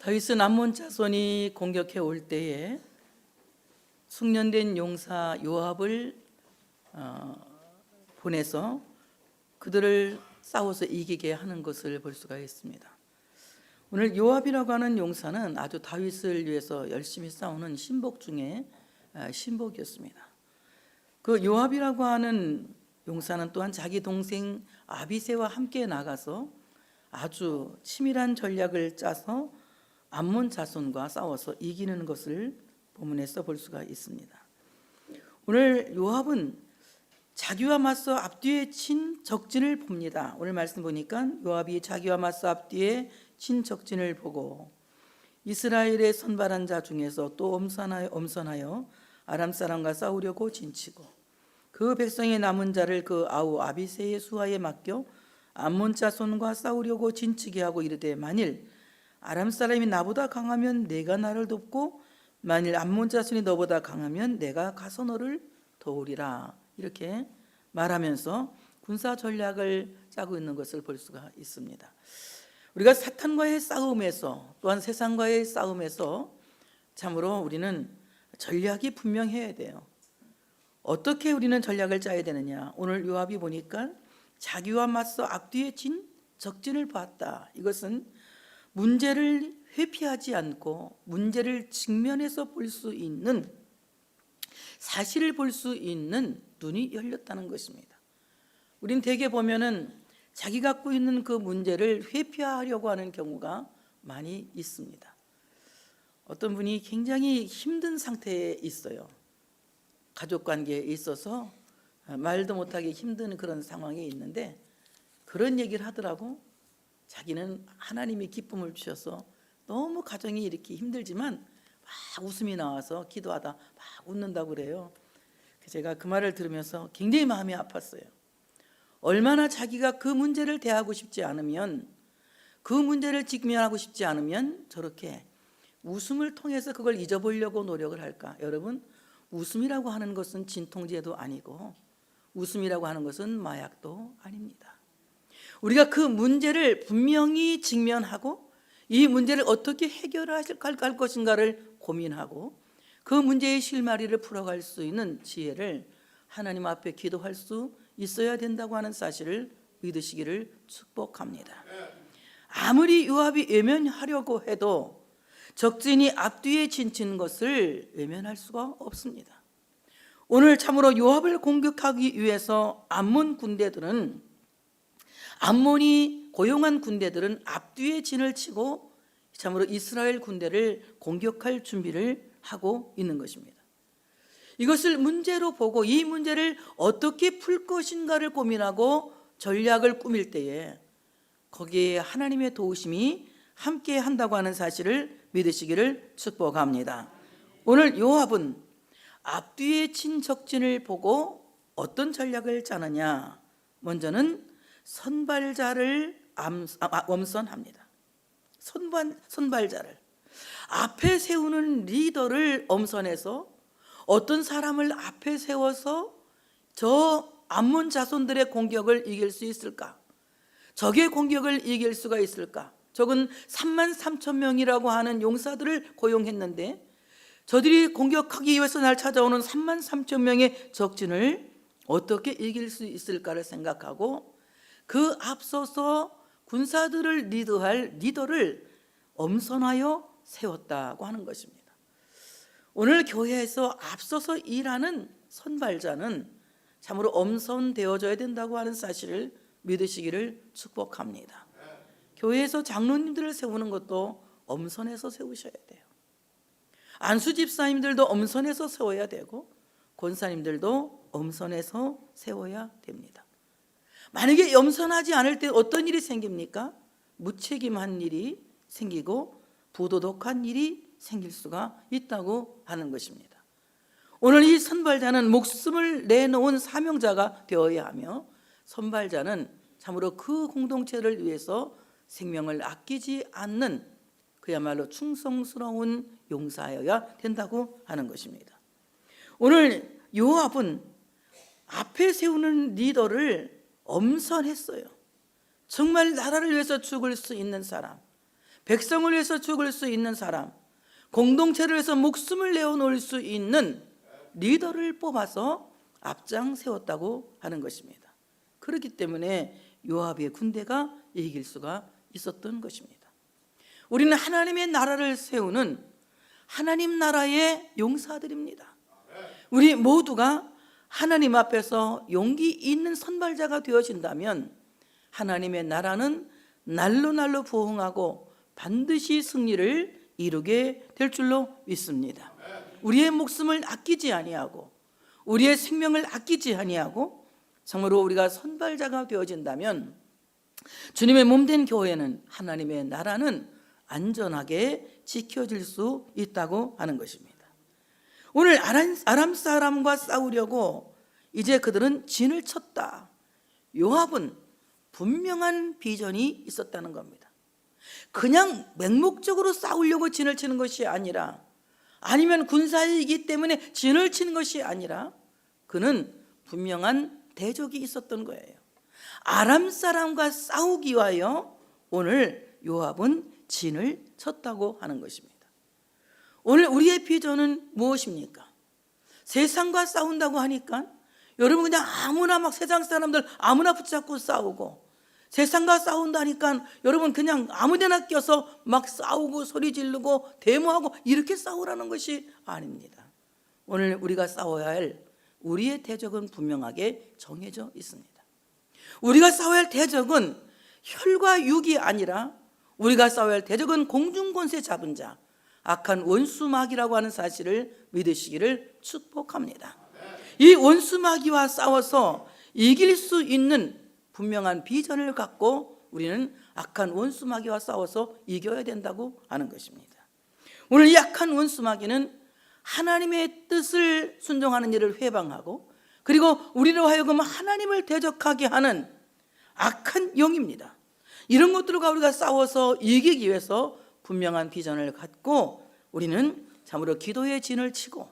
다윗은 암몬 자손이 공격해 올 때에 숙련된 용사 요압을 보내서 그들을 싸워서 이기게 하는 것을 볼 수가 있습니다. 오늘 요압이라고 하는 용사는 아주 다윗을 위해서 열심히 싸우는 신복 중에 신복이었습니다. 그 요압이라고 하는 용사는 또한 자기 동생 아비새와 함께 나가서 아주 치밀한 전략을 짜서 암몬 자손과 싸워서 이기는 것을 본문에서 볼 수가 있습니다. 오늘 요압은 자기와 맞서 앞뒤에 친 적진을 봅니다. 오늘 말씀 보니까 요압이 자기와 맞서 앞뒤에 친 적진을 보고 이스라엘의 선발한 자 중에서 또 엄선하여 아람 사람과 싸우려고 진치고 그 백성의 남은 자를 그 아우 아비새의 수하에 맡겨 암몬 자손과 싸우려고 진치게 하고 이르되 만일 아람 사람이 나보다 강하면 내가 나를 돕고 만일 암몬 자손이 너보다 강하면 내가 가서 너를 도우리라. 이렇게 말하면서 군사 전략을 짜고 있는 것을 볼 수가 있습니다. 우리가 사탄과의 싸움에서 또한 세상과의 싸움에서 참으로 우리는 전략이 분명해야 돼요. 어떻게 우리는 전략을 짜야 되느냐. 오늘 요압이 보니까 자기와 맞서 앞뒤에 진 적진을 보았다. 이것은 문제를 회피하지 않고 문제를 직면해서 볼 수 있는, 사실을 볼 수 있는 눈이 열렸다는 것입니다. 우린 대개 보면은 자기 갖고 있는 그 문제를 회피하려고 하는 경우가 많이 있습니다. 어떤 분이 굉장히 힘든 상태에 있어요. 가족 관계에 있어서 말도 못하기 힘든 그런 상황에 있는데 그런 얘기를 하더라고. 자기는 하나님이 기쁨을 주셔서 너무 가정이 이렇게 힘들지만 막 웃음이 나와서 기도하다 막 웃는다고 그래요. 제가 그 말을 들으면서 굉장히 마음이 아팠어요. 얼마나 자기가 그 문제를 대하고 싶지 않으면, 그 문제를 직면하고 싶지 않으면 저렇게 웃음을 통해서 그걸 잊어보려고 노력을 할까. 여러분, 웃음이라고 하는 것은 진통제도 아니고 웃음이라고 하는 것은 마약도 아닙니다. 우리가 그 문제를 분명히 직면하고 이 문제를 어떻게 해결할 것인가를 고민하고 그 문제의 실마리를 풀어갈 수 있는 지혜를 하나님 앞에 기도할 수 있어야 된다고 하는 사실을 믿으시기를 축복합니다. 아무리 요압이 외면하려고 해도 적진이 앞뒤에 진치는 것을 외면할 수가 없습니다. 오늘 참으로 요압을 공격하기 위해서 암몬이 고용한 군대들은 앞뒤에 진을 치고 참으로 이스라엘 군대를 공격할 준비를 하고 있는 것입니다. 이것을 문제로 보고 이 문제를 어떻게 풀 것인가를 고민하고 전략을 꾸밀 때에 거기에 하나님의 도우심이 함께 한다고 하는 사실을 믿으시기를 축복합니다. 오늘 요압은 앞뒤에 친 적진을 보고 어떤 전략을 짜느냐. 먼저는 선발자를 엄선합니다. 선발자를 앞에 세우는 리더를 엄선해서 어떤 사람을 앞에 세워서 저 암몬 자손들의 공격을 이길 수 있을까? 적의 공격을 이길 수가 있을까? 적은 33,000명이라고 하는 용사들을 고용했는데 저들이 공격하기 위해서 날 찾아오는 33,000명의 적진을 어떻게 이길 수 있을까를 생각하고 그 앞서서 군사들을 리드할 리더를 엄선하여 세웠다고 하는 것입니다. 오늘 교회에서 앞서서 일하는 선발자는 참으로 엄선되어져야 된다고 하는 사실을 믿으시기를 축복합니다. 교회에서 장로님들을 세우는 것도 엄선해서 세우셔야 돼요. 안수 집사님들도 엄선해서 세워야 되고 권사님들도 엄선해서 세워야 됩니다. 만약에 엄선하지 않을 때 어떤 일이 생깁니까? 무책임한 일이 생기고 부도덕한 일이 생길 수가 있다고 하는 것입니다. 오늘 이 선발자는 목숨을 내놓은 사명자가 되어야 하며 선발자는 참으로 그 공동체를 위해서 생명을 아끼지 않는 그야말로 충성스러운 용사여야 된다고 하는 것입니다. 오늘 요압은 앞에 세우는 리더를 엄선했어요. 정말 나라를 위해서 죽을 수 있는 사람, 백성을 위해서 죽을 수 있는 사람, 공동체를 위해서 목숨을 내어놓을 수 있는 리더를 뽑아서 앞장 세웠다고 하는 것입니다. 그렇기 때문에 요압의 군대가 이길 수가 있었던 것입니다. 우리는 하나님의 나라를 세우는 하나님 나라의 용사들입니다. 우리 모두가 하나님 앞에서 용기 있는 선발자가 되어진다면 하나님의 나라는 날로 날로 부흥하고 반드시 승리를 이루게 될 줄로 믿습니다. 우리의 목숨을 아끼지 아니하고 우리의 생명을 아끼지 아니하고 정말로 우리가 선발자가 되어진다면 주님의 몸된 교회는 하나님의 나라는 안전하게 지켜질 수 있다고 하는 것입니다. 오늘 아람 사람과 싸우려고 이제 그들은 진을 쳤다. 요압은 분명한 비전이 있었다는 겁니다. 그냥 맹목적으로 싸우려고 진을 치는 것이 아니라, 아니면 군사이기 때문에 진을 치는 것이 아니라 그는 분명한 대적이 있었던 거예요. 아람 사람과 싸우기 위하여 오늘 요압은 진을 쳤다고 하는 것입니다. 오늘 우리의 비전은 무엇입니까? 세상과 싸운다고 하니까 여러분 그냥 아무나 막 세상 사람들 아무나 붙잡고 싸우고, 세상과 싸운다니까 여러분 그냥 아무데나 껴서 막 싸우고 소리 지르고 데모하고 이렇게 싸우라는 것이 아닙니다. 오늘 우리가 싸워야 할 우리의 대적은 분명하게 정해져 있습니다. 우리가 싸워야 할 대적은 혈과 육이 아니라 우리가 싸워야 할 대적은 공중권세 잡은 자, 악한 원수마귀라고 하는 사실을 믿으시기를 축복합니다. 이 원수마귀와 싸워서 이길 수 있는 분명한 비전을 갖고 우리는 악한 원수마귀와 싸워서 이겨야 된다고 하는 것입니다. 오늘 이 악한 원수마귀는 하나님의 뜻을 순종하는 일을 회방하고, 그리고 우리로 하여금 하나님을 대적하게 하는 악한 영입니다. 이런 것들과 우리가 싸워서 이기기 위해서 분명한 비전을 갖고 우리는 참으로 기도의 진을 치고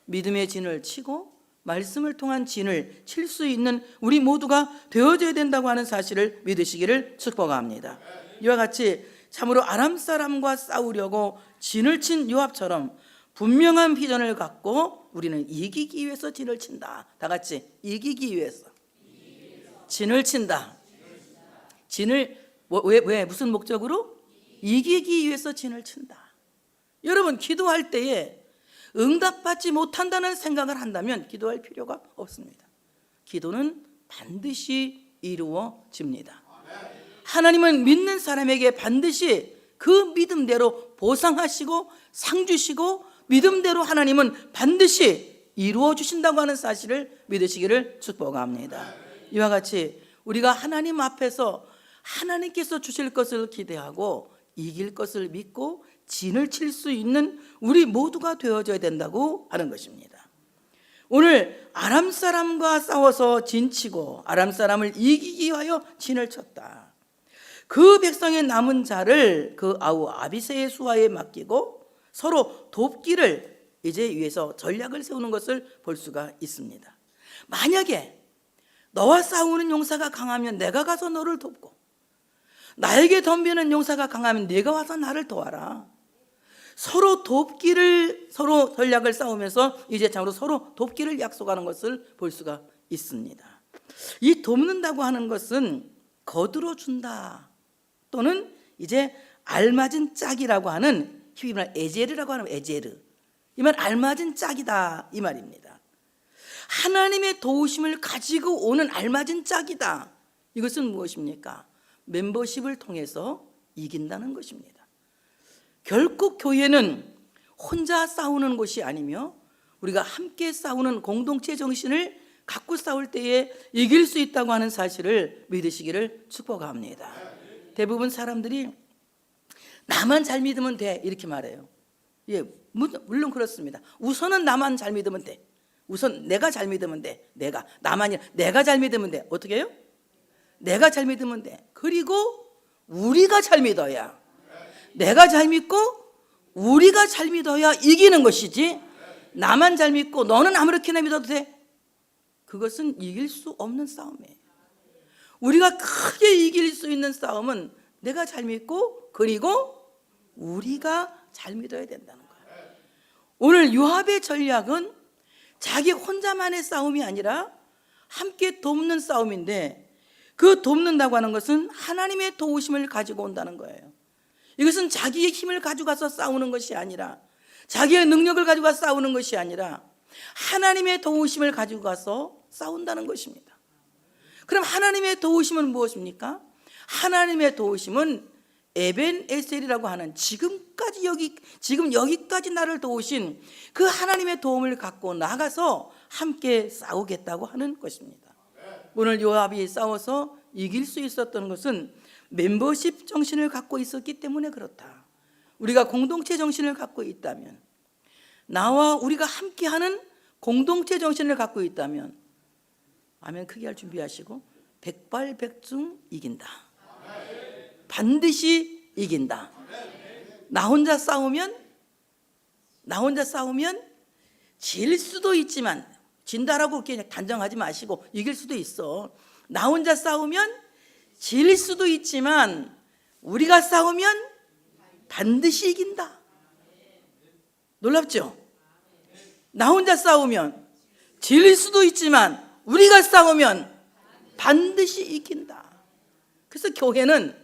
믿음의 진을 치고 말씀을 통한 진을 칠 수 있는 우리 모두가 되어져야 된다고 하는 사실을 믿으시기를 축복합니다. 이와 같이 참으로 아람 사람과 싸우려고 진을 친 요압처럼 분명한 비전을 갖고 우리는 이기기 위해서 진을 친다. 다 같이 이기기 위해서 진을 친다. 진을 왜 무슨 목적으로? 이기기 위해서 진을 친다. 여러분 기도할 때에 응답받지 못한다는 생각을 한다면 기도할 필요가 없습니다. 기도는 반드시 이루어집니다. 하나님은 믿는 사람에게 반드시 그 믿음대로 보상하시고 상 주시고 믿음대로 하나님은 반드시 이루어 주신다고 하는 사실을 믿으시기를 축복합니다. 이와 같이 우리가 하나님 앞에서 하나님께서 주실 것을 기대하고 이길 것을 믿고 진을 칠 수 있는 우리 모두가 되어져야 된다고 하는 것입니다. 오늘 아람 사람과 싸워서 진치고 아람 사람을 이기기 위하여 진을 쳤다. 그 백성의 남은 자를 그 아우 아비새의 수하에 맡기고 서로 돕기를 이제 위해서 전략을 세우는 것을 볼 수가 있습니다. 만약에 너와 싸우는 용사가 강하면 내가 가서 너를 돕고, 나에게 덤비는 용사가 강하면 네가 와서 나를 도와라. 서로 돕기를, 서로 전략을 싸우면서 이제 참으로 서로 돕기를 약속하는 것을 볼 수가 있습니다. 이 돕는다고 하는 것은 거들어 준다, 또는 이제 알맞은 짝이라고 하는 히브리말 에제르라고 하는 에제르, 이 말 알맞은 짝이다 이 말입니다. 하나님의 도우심을 가지고 오는 알맞은 짝이다. 이것은 무엇입니까? 멤버십을 통해서 이긴다는 것입니다. 결국 교회는 혼자 싸우는 곳이 아니며 우리가 함께 싸우는 공동체 정신을 갖고 싸울 때에 이길 수 있다고 하는 사실을 믿으시기를 축복합니다. 대부분 사람들이 나만 잘 믿으면 돼 이렇게 말해요. 예, 물론 그렇습니다. 우선은 나만 잘 믿으면 돼. 우선 내가 잘 믿으면 돼. 내가 잘 믿으면 돼. 어떻게 해요? 내가 잘 믿으면 돼. 그리고 우리가 잘 믿어야, 내가 잘 믿고 우리가 잘 믿어야 이기는 것이지, 나만 잘 믿고 너는 아무렇게나 믿어도 돼, 그것은 이길 수 없는 싸움이에요. 우리가 크게 이길 수 있는 싸움은 내가 잘 믿고 그리고 우리가 잘 믿어야 된다는 거예요. 오늘 요압의 전략은 자기 혼자만의 싸움이 아니라 함께 돕는 싸움인데, 그 돕는다고 하는 것은 하나님의 도우심을 가지고 온다는 거예요. 이것은 자기의 힘을 가져가서 싸우는 것이 아니라, 자기의 능력을 가지고 가서 싸우는 것이 아니라 하나님의 도우심을 가지고 가서 싸운다는 것입니다. 그럼 하나님의 도우심은 무엇입니까? 하나님의 도우심은 에벤에셀이라고 하는 지금 여기까지 나를 도우신 그 하나님의 도움을 갖고 나가서 함께 싸우겠다고 하는 것입니다. 오늘 요압이 싸워서 이길 수 있었던 것은 멤버십 정신을 갖고 있었기 때문에 그렇다. 우리가 공동체 정신을 갖고 있다면, 나와 우리가 함께하는 공동체 정신을 갖고 있다면, 아멘 크게 할 준비하시고, 백발백중 이긴다. 반드시 이긴다. 나 혼자 싸우면 질 수도 있지만, 진다라고 그렇게 단정하지 마시고 이길 수도 있어. 나 혼자 싸우면 질 수도 있지만 우리가 싸우면 반드시 이긴다. 놀랍죠? 나 혼자 싸우면 질 수도 있지만 우리가 싸우면 반드시 이긴다. 그래서 교회는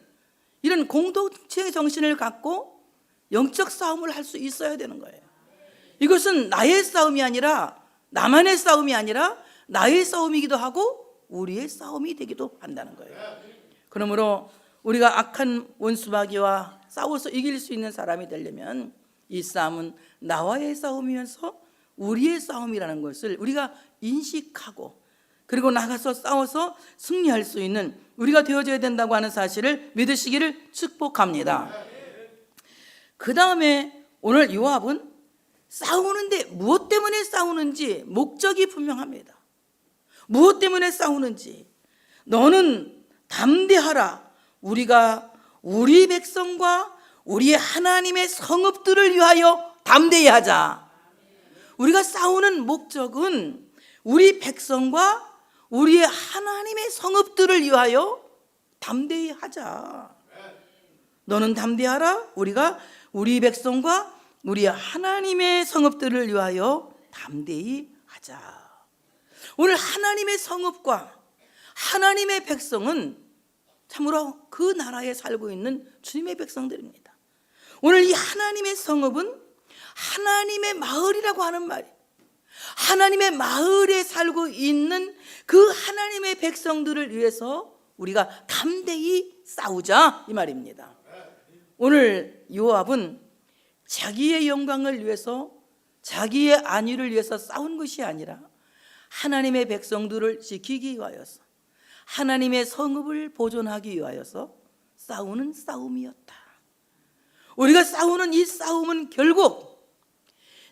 이런 공동체 정신을 갖고 영적 싸움을 할 수 있어야 되는 거예요. 이것은 나의 싸움이 아니라, 나만의 싸움이 아니라 나의 싸움이기도 하고 우리의 싸움이 되기도 한다는 거예요. 그러므로 우리가 악한 원수마귀와 싸워서 이길 수 있는 사람이 되려면 이 싸움은 나와의 싸움이면서 우리의 싸움이라는 것을 우리가 인식하고, 그리고 나가서 싸워서 승리할 수 있는 우리가 되어져야 된다고 하는 사실을 믿으시기를 축복합니다. 그 다음에 오늘 요압은 싸우는데 무엇 때문에 싸우는지 목적이 분명합니다. 무엇 때문에 싸우는지. 너는 담대하라. 우리가 우리 백성과 우리 하나님의 성읍들을 위하여 담대히 하자. 우리가 싸우는 목적은 우리 백성과 우리의 하나님의 성읍들을 위하여 담대히 하자. 너는 담대하라. 우리가 우리 백성과 우리 하나님의 성읍들을 위하여 담대히 하자. 오늘 하나님의 성읍과 하나님의 백성은 참으로 그 나라에 살고 있는 주님의 백성들입니다. 오늘 이 하나님의 성읍은 하나님의 마을이라고 하는 말이에요. 하나님의 마을에 살고 있는 그 하나님의 백성들을 위해서 우리가 담대히 싸우자, 이 말입니다. 오늘 요압은 자기의 영광을 위해서, 자기의 안위를 위해서 싸운 것이 아니라 하나님의 백성들을 지키기 위하여서, 하나님의 성읍을 보존하기 위하여서 싸우는 싸움이었다. 우리가 싸우는 이 싸움은 결국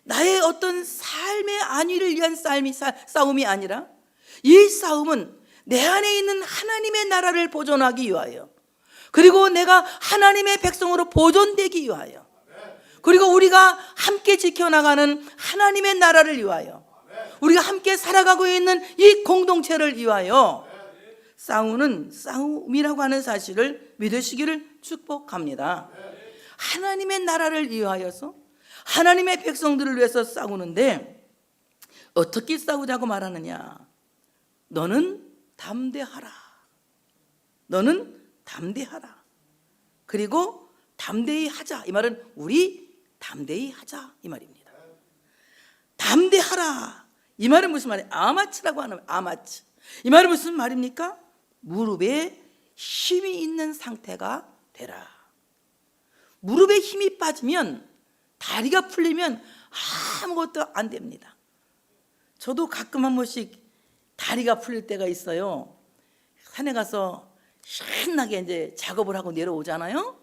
나의 어떤 삶의 안위를 위한 싸움이 아니라, 이 싸움은 내 안에 있는 하나님의 나라를 보존하기 위하여, 그리고 내가 하나님의 백성으로 보존되기 위하여, 그리고 우리가 함께 지켜나가는 하나님의 나라를 위하여, 우리가 함께 살아가고 있는 이 공동체를 위하여 싸우는 싸움이라고 하는 사실을 믿으시기를 축복합니다. 하나님의 나라를 위하여서 하나님의 백성들을 위해서 싸우는데 어떻게 싸우자고 말하느냐? 너는 담대하라. 너는 담대하라. 그리고 담대히 하자. 이 말은 우리 담대히 하자, 이 말입니다. 담대하라. 이 말은 무슨 말이에요? 아마츠라고 하는, 아마츠. 이 말은 무슨 말입니까? 무릎에 힘이 있는 상태가 되라. 무릎에 힘이 빠지면, 다리가 풀리면 아무것도 안 됩니다. 저도 가끔 한 번씩 다리가 풀릴 때가 있어요. 산에 가서 신나게 이제 작업을 하고 내려오잖아요.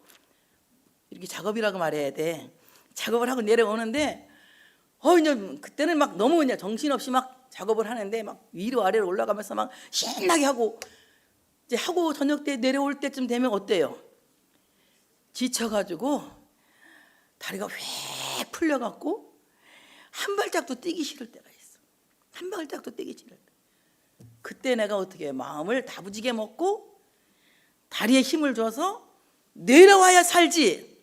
이렇게 작업이라고 말해야 돼. 작업을 하고 내려오는데 이제 그때는 막 너무 그냥 정신없이 막 작업을 하는데 막 위로 아래로 올라가면서 막 신나게 하고, 이제 하고 저녁 때 내려올 때쯤 되면 어때요? 지쳐가지고 다리가 휙 풀려갖고 한 발짝도 뛰기 싫을 때가 있어. 한 발짝도 뛰기 싫을 때. 그때 내가 어떻게 해? 마음을 다부지게 먹고 다리에 힘을 줘서 내려와야 살지,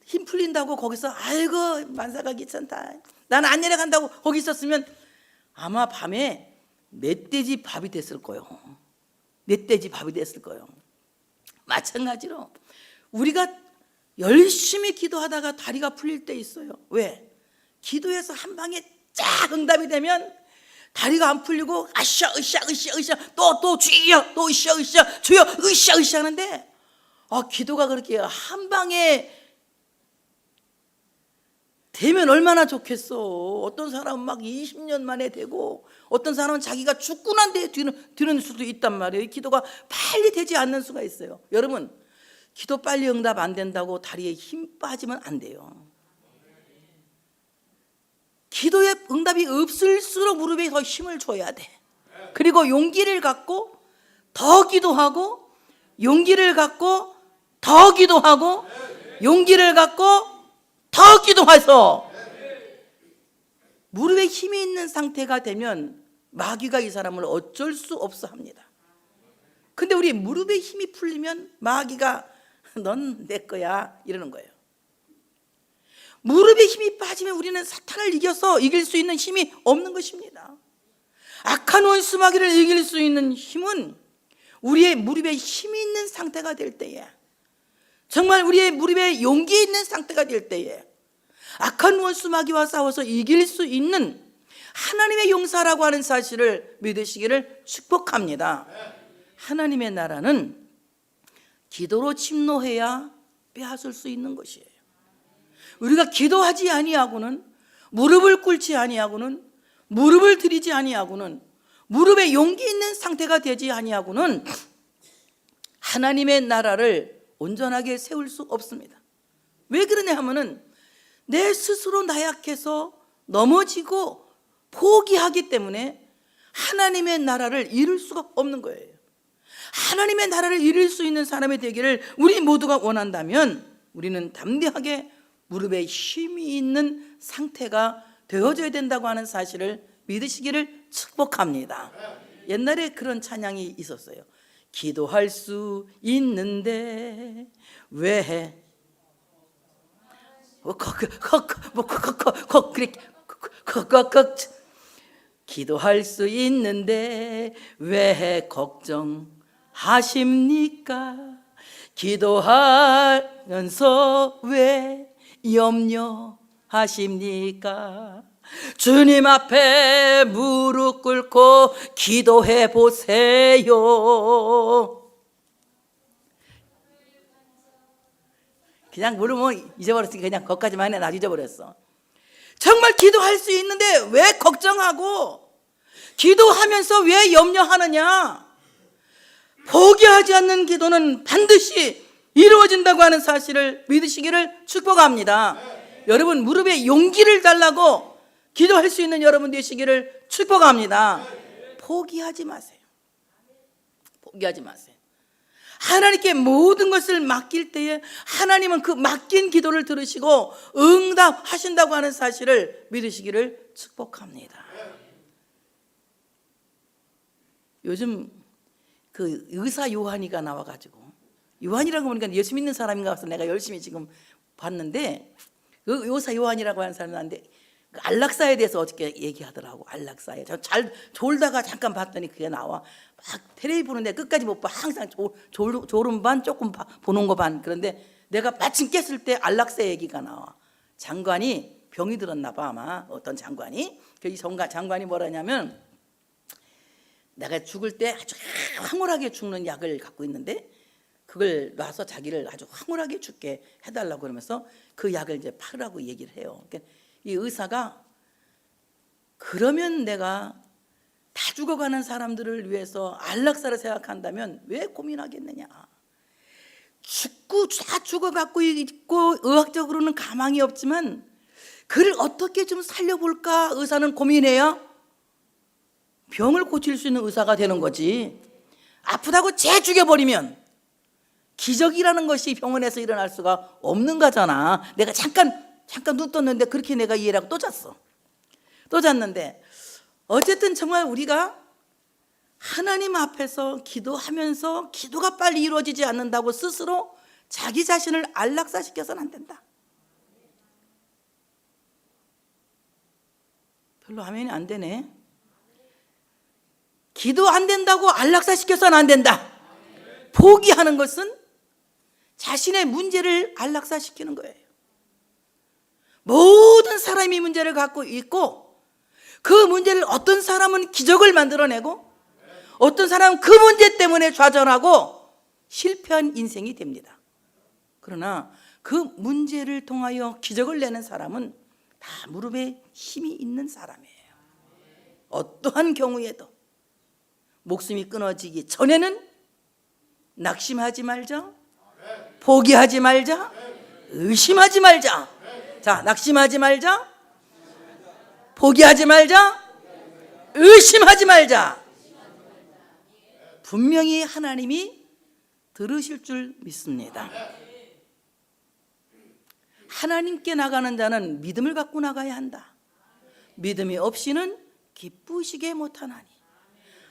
힘 풀린다고 거기서 아이고 만사가 귀찮다, 난 안 내려간다고 거기 있었으면 아마 밤에 멧돼지 밥이 됐을 거예요. 멧돼지 밥이 됐을 거예요. 마찬가지로 우리가 열심히 기도하다가 다리가 풀릴 때 있어요. 왜? 기도해서 한 방에 쫙 응답이 되면 다리가 안 풀리고 아샤 으쌰 으쌰 으쌰 또 주여 또 으쌰 으쌰 주여 으쌰 으쌰 하는데 기도가 그렇게 한 방에 되면 얼마나 좋겠어. 어떤 사람은 막 20년 만에 되고 어떤 사람은 자기가 죽고 난 뒤에 되는 수도 있단 말이에요. 기도가 빨리 되지 않는 수가 있어요. 여러분, 기도 빨리 응답 안 된다고 다리에 힘 빠지면 안 돼요. 기도에 응답이 없을수록 무릎에 더 힘을 줘야 돼. 그리고 용기를 갖고 더 기도하고, 용기를 갖고 더 기도하고, 용기를 갖고 더 기도해서 무릎에 힘이 있는 상태가 되면 마귀가 이 사람을 어쩔 수 없어 합니다. 근데 우리 무릎에 힘이 풀리면 마귀가 넌 내 거야 이러는 거예요. 무릎에 힘이 빠지면 우리는 사탄을 이겨서 이길 수 있는 힘이 없는 것입니다. 악한 원수 마귀를 이길 수 있는 힘은 우리의 무릎에 힘이 있는 상태가 될 때에, 정말 우리의 무릎에 용기 있는 상태가 될 때에 악한 원수 마귀와 싸워서 이길 수 있는 하나님의 용사라고 하는 사실을 믿으시기를 축복합니다. 하나님의 나라는 기도로 침노해야 빼앗을 수 있는 것이에요. 우리가 기도하지 아니하고는, 무릎을 꿇지 아니하고는, 무릎을 들이지 아니하고는, 무릎에 용기 있는 상태가 되지 아니하고는 하나님의 나라를 온전하게 세울 수 없습니다. 왜 그러냐 하면은 내 스스로 나약해서 넘어지고 포기하기 때문에 하나님의 나라를 이룰 수가 없는 거예요. 하나님의 나라를 이룰 수 있는 사람이 되기를 우리 모두가 원한다면 우리는 담대하게 무릎에 힘이 있는 상태가 되어져야 된다고 하는 사실을 믿으시기를 축복합니다. 옛날에 그런 찬양이 있었어요. 기도할 수 있는데 왜 기도할 수 있는데 왜 걱정하십니까? 기도하면서 왜 염려하십니까? 주님 앞에 무릎 꿇고 기도해 보세요. 그냥 모르면 잊어버렸으니까 그냥 거기까지만 해. 나 잊어버렸어. 정말 기도할 수 있는데 왜 걱정하고, 기도하면서 왜 염려하느냐? 포기하지 않는 기도는 반드시 이루어진다고 하는 사실을 믿으시기를 축복합니다. 여러분, 무릎에 용기를 달라고 기도할 수 있는 여러분 되시기를 축복합니다. 포기하지 마세요. 포기하지 마세요. 하나님께 모든 것을 맡길 때에 하나님은 그 맡긴 기도를 들으시고 응답하신다고 하는 사실을 믿으시기를 축복합니다. 요즘 그 의사 요한이가 나와가지고, 요한이라고 보니까 예수 믿는 사람인가 봐서 내가 열심히 지금 봤는데, 그 의사 요한이라고 하는 사람이 나는데 안락사에 대해서 어저께 얘기하더라고. 안락사에 잘 졸다가 잠깐 봤더니 그게 나와. 막 텔레비 보는데 끝까지 못 봐. 항상 졸음 반 조금 보는 거 반. 그런데 내가 마침 깼을 때 안락사 얘기가 나와. 장관이 병이 들었나 봐 아마. 어떤 장관이. 이 장관이 뭐라냐면, 내가 죽을 때 아주 황홀하게 죽는 약을 갖고 있는데 그걸 놔서 자기를 아주 황홀하게 죽게 해달라고 그러면서 그 약을 이제 팔으라고 얘기를 해요. 그러니까 이 의사가, 그러면 내가 다 죽어가는 사람들을 위해서 안락사를 생각한다면 왜 고민하겠느냐. 다 죽어갖고 있고 의학적으로는 가망이 없지만 그를 어떻게 좀 살려볼까 의사는 고민해야 병을 고칠 수 있는 의사가 되는 거지. 아프다고 재 죽여버리면 기적이라는 것이 병원에서 일어날 수가 없는 거잖아. 내가 잠깐 눈 떴는데 그렇게 내가 이해를 하고 또 잤어. 또 잤는데 어쨌든 정말 우리가 하나님 앞에서 기도하면서 기도가 빨리 이루어지지 않는다고 스스로 자기 자신을 안락사시켜서는 안 된다. 별로 화면이 안 되네. 기도 안 된다고 안락사시켜서는 안 된다. 포기하는 것은 자신의 문제를 안락사시키는 거예요. 모든 사람이 문제를 갖고 있고 그 문제를 어떤 사람은 기적을 만들어내고 어떤 사람은 그 문제 때문에 좌절하고 실패한 인생이 됩니다. 그러나 그 문제를 통하여 기적을 내는 사람은 다 무릎에 힘이 있는 사람이에요. 어떠한 경우에도 목숨이 끊어지기 전에는 낙심하지 말자, 포기하지 말자, 의심하지 말자. 자, 낙심하지 말자, 포기하지 말자, 의심하지 말자. 분명히 하나님이 들으실 줄 믿습니다. 하나님께 나가는 자는 믿음을 갖고 나가야 한다. 믿음이 없이는 기쁘시게 못하나니.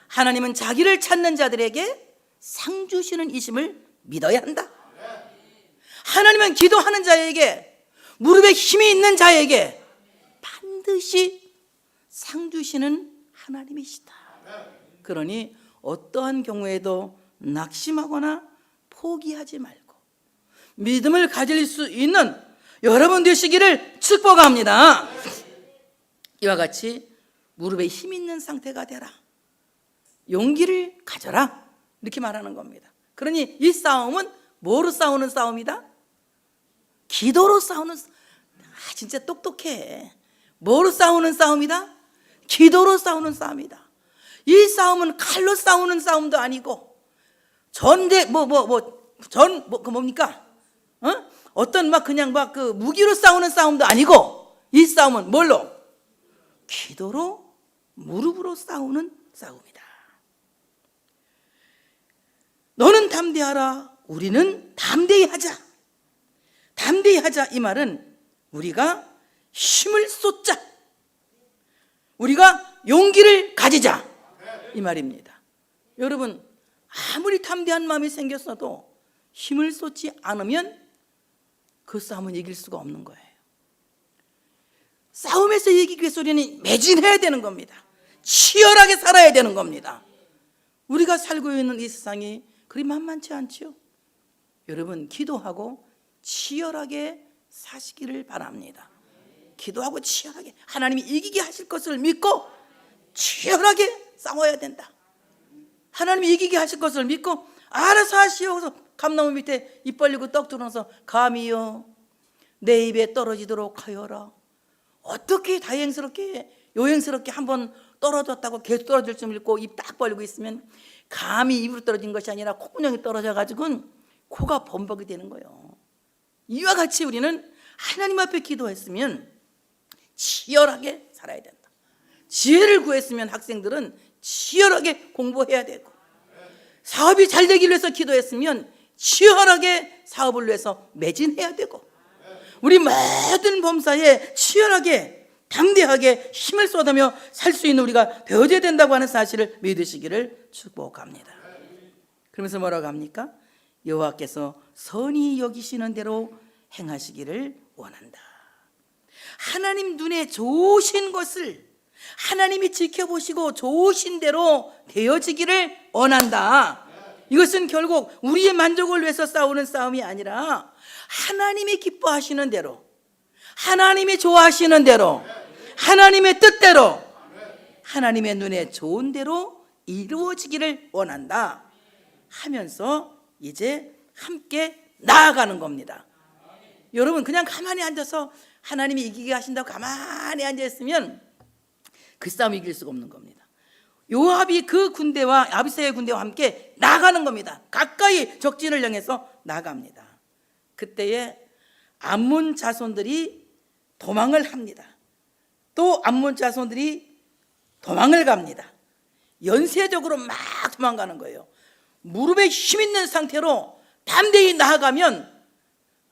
하나님은 자기를 찾는 자들에게 상 주시는 이심을 믿어야 한다. 하나님은 기도하는 자에게, 무릎에 힘이 있는 자에게 반드시 상 주시는 하나님이시다. 그러니 어떠한 경우에도 낙심하거나 포기하지 말고 믿음을 가질 수 있는 여러분 되시기를 축복합니다. 이와 같이 무릎에 힘 있는 상태가 되라. 용기를 가져라. 이렇게 말하는 겁니다. 그러니 이 싸움은 뭐로 싸우는 싸움이다? 기도로 싸우는. 진짜 똑똑해. 뭐로 싸우는 싸움이다? 기도로 싸우는 싸움이다. 이 싸움은 칼로 싸우는 싸움도 아니고 뭡니까? 어떤 막 그냥 막 그 무기로 싸우는 싸움도 아니고 이 싸움은 뭘로? 기도로, 무릎으로 싸우는 싸움이다. 너는 담대하라. 우리는 담대히 하자. 담대히 하자. 이 말은 우리가 힘을 쏟자. 우리가 용기를 가지자. 이 말입니다. 여러분, 아무리 담대한 마음이 생겼어도 힘을 쏟지 않으면 그 싸움은 이길 수가 없는 거예요. 싸움에서 이기기 위해서 우리는 매진해야 되는 겁니다. 치열하게 살아야 되는 겁니다. 우리가 살고 있는 이 세상이 그리 만만치 않지요. 여러분, 기도하고 치열하게 사시기를 바랍니다. 기도하고 치열하게 하나님이 이기게 하실 것을 믿고 치열하게 싸워야 된다. 하나님이 이기게 하실 것을 믿고 알아서 하시오. 감나무 밑에 입 벌리고 떡 들어서 감이여 내 입에 떨어지도록 하여라. 어떻게 다행스럽게 요행스럽게 한번 떨어졌다고 계속 떨어질 줄 믿고 입 딱 벌리고 있으면 감이 입으로 떨어진 것이 아니라 콧구멍이 떨어져 가지고 코가 범벅이 되는 거예요. 이와 같이 우리는 하나님 앞에 기도했으면 치열하게 살아야 된다. 지혜를 구했으면 학생들은 치열하게 공부해야 되고, 사업이 잘 되기를 위해서 기도했으면 치열하게 사업을 위해서 매진해야 되고, 우리 모든 범사에 치열하게 담대하게 힘을 쏟아며 살 수 있는 우리가 되어야 된다고 하는 사실을 믿으시기를 축복합니다. 그러면서 뭐라고 합니까? 여호와께서 선히 여기시는 대로 행하시기를 원한다. 하나님 눈에 좋으신 것을 하나님이 지켜보시고 좋으신 대로 되어지기를 원한다. 이것은 결국 우리의 만족을 위해서 싸우는 싸움이 아니라 하나님이 기뻐하시는 대로, 하나님이 좋아하시는 대로, 하나님의 뜻대로, 하나님의 눈에 좋은 대로 이루어지기를 원한다 하면서 이제 함께 나아가는 겁니다. 여러분, 그냥 가만히 앉아서 하나님이 이기게 하신다고 가만히 앉아있으면 그 싸움 이길 수가 없는 겁니다. 요압이 그 군대와 아비새의 군대와 함께 나가는 겁니다. 가까이 적진을 향해서 나갑니다. 그때에 암몬 자손들이 도망을 합니다. 또 암몬 자손들이 도망을 갑니다. 연쇄적으로 막 도망가는 거예요. 무릎에 힘 있는 상태로 담대히 나아가면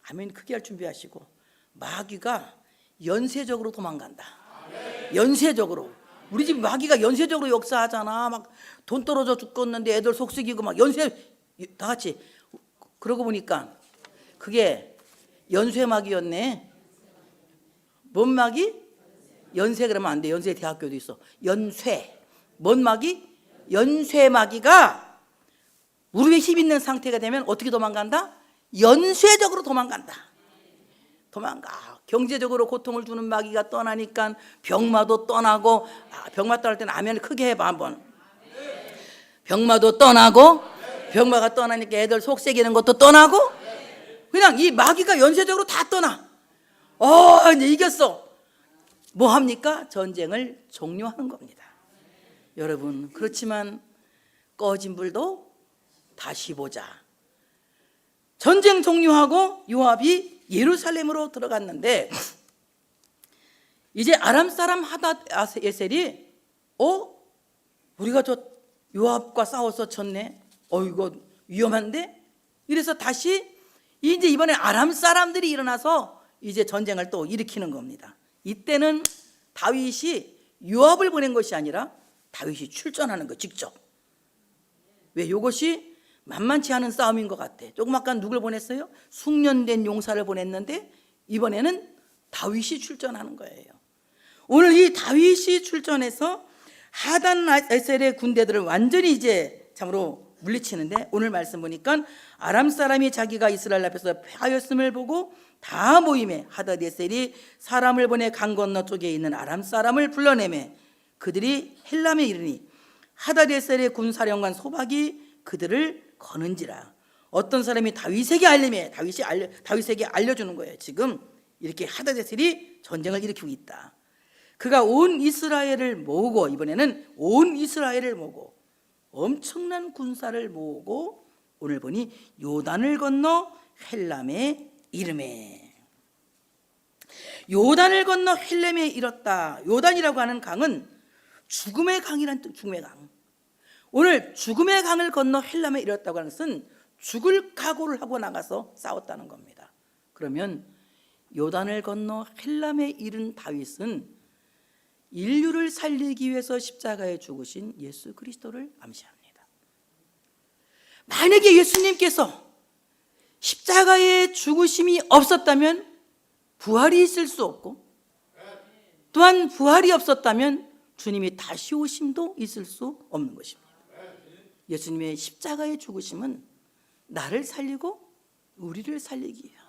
아멘 크게 할 준비하시고, 마귀가 연쇄적으로 도망간다. 연쇄적으로. 우리 집 마귀가 연쇄적으로 역사하잖아. 막 돈 떨어져 죽겠는데 애들 속썩이고 막 연쇄 다 같이. 그러고 보니까 그게 연쇄 마귀였네. 뭔 마귀? 연쇄 그러면 안 돼. 연쇄 대학교도 있어. 연쇄. 뭔 마귀? 연쇄 마귀가 무릎에 힘 있는 상태가 되면 어떻게 도망간다? 연쇄적으로 도망간다. 도망가. 경제적으로 고통을 주는 마귀가 떠나니까 병마도 떠나고, 병마 떠날 때는 아멘을 크게 해봐 한번. 병마도 떠나고, 병마가 떠나니까 애들 속 새기는 것도 떠나고, 그냥 이 마귀가 연쇄적으로 다 떠나. 이제 이겼어. 뭐 합니까? 전쟁을 종료하는 겁니다. 여러분, 그렇지만 꺼진 불도 다시 보자. 전쟁 종료하고 요압이 예루살렘으로 들어갔는데, 이제 아람 사람 하닷에셀이 우리가 저 요압과 싸워서 졌네. 이거 위험한데? 이래서 다시 이제 이번에 아람 사람들이 일어나서 이제 전쟁을 또 일으키는 겁니다. 이때는 다윗이 요압을 보낸 것이 아니라 다윗이 출전하는 거 직접. 왜? 이것이 만만치 않은 싸움인 것 같아. 조금 아까 누굴 보냈어요? 숙련된 용사를 보냈는데 이번에는 다윗이 출전하는 거예요. 오늘 이 다윗이 출전해서 하닷에셀의 군대들을 완전히 이제 참으로 물리치는데, 오늘 말씀 보니까 아람 사람이 자기가 이스라엘 앞에서 패하였음을 보고 다 모임에 하닷에셀이 사람을 보내 강 건너 쪽에 있는 아람 사람을 불러내매 그들이 헬람에 이르니 하닷에셀의 군사령관 소박이 그들을 거는지라. 어떤 사람이 다윗에게 알림해 다윗에게 알려주는 거예요. 지금 이렇게 하닷에셀이 전쟁을 일으키고 있다. 그가 온 이스라엘을 모으고, 이번에는 온 이스라엘을 모으고 엄청난 군사를 모으고 오늘 보니 요단을 건너 헬람에 이르매. 요단을 건너 헬람에 이뤘다. 요단이라고 하는 강은 죽음의 강이란 뜻. 죽음의 강. 오늘 죽음의 강을 건너 헬람에 이뤘다고 하는 것은 죽을 각오를 하고 나가서 싸웠다는 겁니다. 그러면 요단을 건너 헬람에 이른 다윗은 인류를 살리기 위해서 십자가에 죽으신 예수 그리스도를 암시합니다. 만약에 예수님께서 십자가의 죽으심이 없었다면 부활이 있을 수 없고, 또한 부활이 없었다면 주님이 다시 오심도 있을 수 없는 것입니다. 예수님의 십자가의 죽으심은 나를 살리고 우리를 살리기 위해요.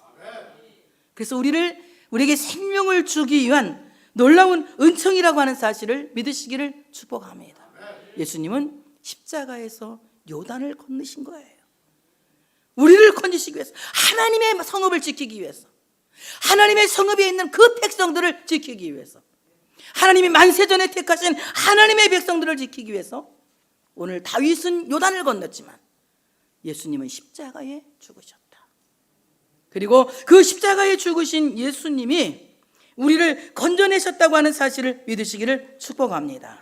그래서 우리에게 생명을 주기 위한 놀라운 은총이라고 하는 사실을 믿으시기를 축복합니다. 예수님은 십자가에서 요단을 건너신 거예요. 우리를 건지시기 위해서, 하나님의 성읍을 지키기 위해서, 하나님의 성읍에 있는 그 백성들을 지키기 위해서, 하나님이 만세전에 택하신 하나님의 백성들을 지키기 위해서 오늘 다윗은 요단을 건넜지만 예수님은 십자가에 죽으셨다. 그리고 그 십자가에 죽으신 예수님이 우리를 건져내셨다고 하는 사실을 믿으시기를 축복합니다.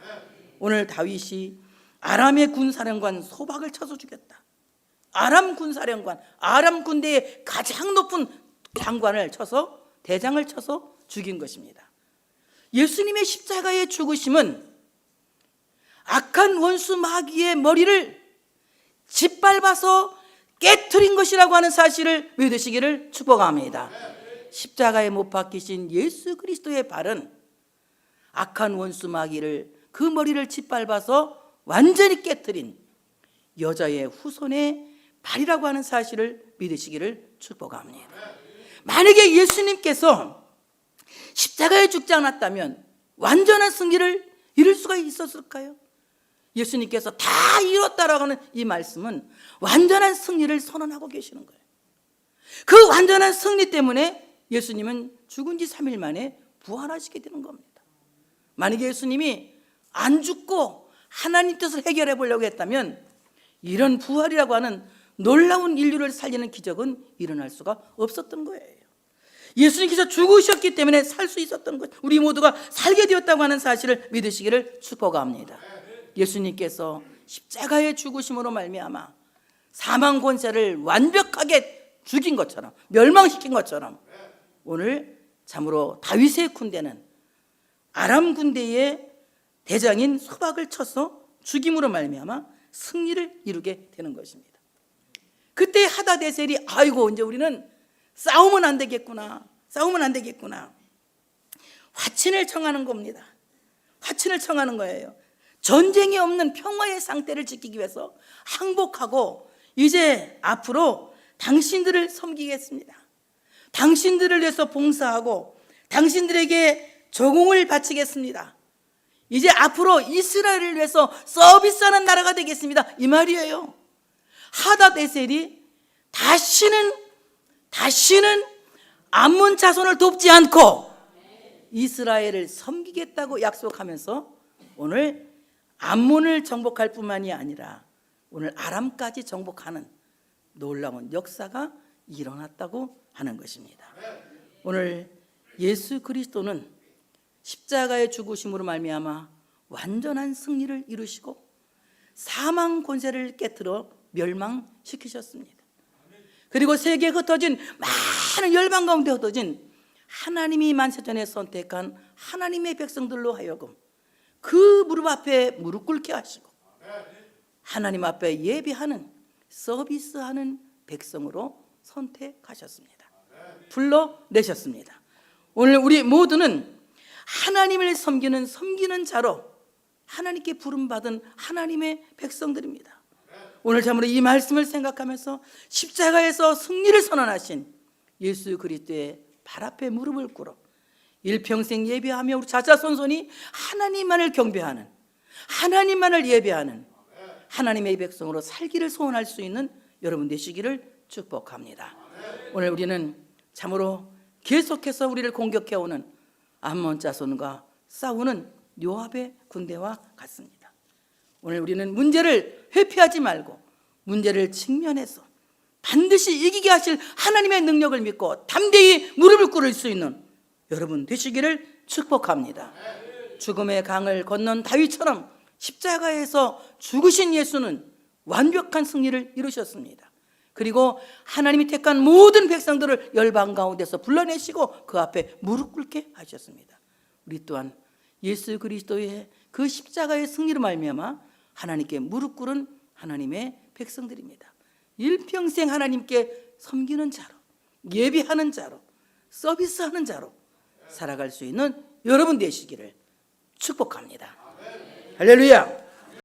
오늘 다윗이 아람의 군사령관 소박을 쳐서 죽였다. 아람 군사령관, 아람 군대의 가장 높은 장관을 쳐서, 대장을 쳐서 죽인 것입니다. 예수님의 십자가의 죽으심은 악한 원수 마귀의 머리를 짓밟아서 깨트린 것이라고 하는 사실을 믿으시기를 축복합니다. 십자가에 못 박히신 예수 그리스도의 발은 악한 원수 마귀를, 그 머리를 짓밟아서 완전히 깨트린 여자의 후손의 발이라고 하는 사실을 믿으시기를 축복합니다. 만약에 예수님께서 십자가에 죽지 않았다면 완전한 승리를 이룰 수가 있었을까요? 예수님께서 다 이뤘다라고 하는 이 말씀은 완전한 승리를 선언하고 계시는 거예요. 그 완전한 승리 때문에 예수님은 죽은 지 3일 만에 부활하시게 되는 겁니다. 만약에 예수님이 안 죽고 하나님 뜻을 해결해 보려고 했다면 이런 부활이라고 하는 놀라운 인류를 살리는 기적은 일어날 수가 없었던 거예요. 예수님께서 죽으셨기 때문에 살 수 있었던 것, 우리 모두가 살게 되었다고 하는 사실을 믿으시기를 축복합니다. 예수님께서 십자가의 죽으심으로 말미암아 사망 권세를 완벽하게 죽인 것처럼, 멸망시킨 것처럼 오늘 참으로 다윗의 군대는 아람 군대의 대장인 소박을 쳐서 죽임으로 말미암아 승리를 이루게 되는 것입니다. 그때 하닷에셀이 이제 우리는 싸우면 안 되겠구나. 화친을 청하는 겁니다. 화친을 청하는 거예요. 전쟁이 없는 평화의 상태를 지키기 위해서 항복하고 이제 앞으로 당신들을 섬기겠습니다. 당신들을 위해서 봉사하고 당신들에게 조공을 바치겠습니다. 이제 앞으로 이스라엘을 위해서 서비스하는 나라가 되겠습니다. 이 말이에요. 하닷에셀이 다시는 암몬 자손을 돕지 않고 이스라엘을 섬기겠다고 약속하면서 오늘 암몬을 정복할 뿐만이 아니라 오늘 아람까지 정복하는 놀라운 역사가 일어났다고 하는 것입니다. 오늘 예수 그리스도는 십자가의 죽으심으로 말미암아 완전한 승리를 이루시고 사망 권세를 깨트려 멸망시키셨습니다. 그리고 세계에 흩어진 많은 열방 가운데 흩어진 하나님이 만세전에 선택한 하나님의 백성들로 하여금 그 무릎 앞에 무릎 꿇게 하시고 하나님 앞에 예배하는 서비스하는 백성으로 선택하셨습니다. 불러내셨습니다. 오늘 우리 모두는 하나님을 섬기는 자로 하나님께 부름받은 하나님의 백성들입니다. 오늘 참으로 이 말씀을 생각하면서 십자가에서 승리를 선언하신 예수 그리스도의 발 앞에 무릎을 꿇어 일평생 예배하며 우리 자자손손이 하나님만을 경배하는, 하나님만을 예배하는 하나님의 백성으로 살기를 소원할 수 있는 여러분 되시기를 축복합니다. 오늘 우리는 참으로 계속해서 우리를 공격해오는 암몬 자손과 싸우는 요압의 군대와 같습니다. 오늘 우리는 문제를 회피하지 말고 문제를 직면해서 반드시 이기게 하실 하나님의 능력을 믿고 담대히 무릎을 꿇을 수 있는 여러분 되시기를 축복합니다. 죽음의 강을 건넌 다윗처럼 십자가에서 죽으신 예수는 완벽한 승리를 이루셨습니다. 그리고 하나님이 택한 모든 백성들을 열방 가운데서 불러내시고 그 앞에 무릎 꿇게 하셨습니다. 우리 또한 예수 그리스도의 그 십자가의 승리로 말미암아 하나님께 무릎 꿇은 하나님의 백성들입니다. 일평생 하나님께 섬기는 자로, 예배하는 자로, 서비스하는 자로 살아갈 수 있는 여러분 되시기를 축복합니다. 할렐루야.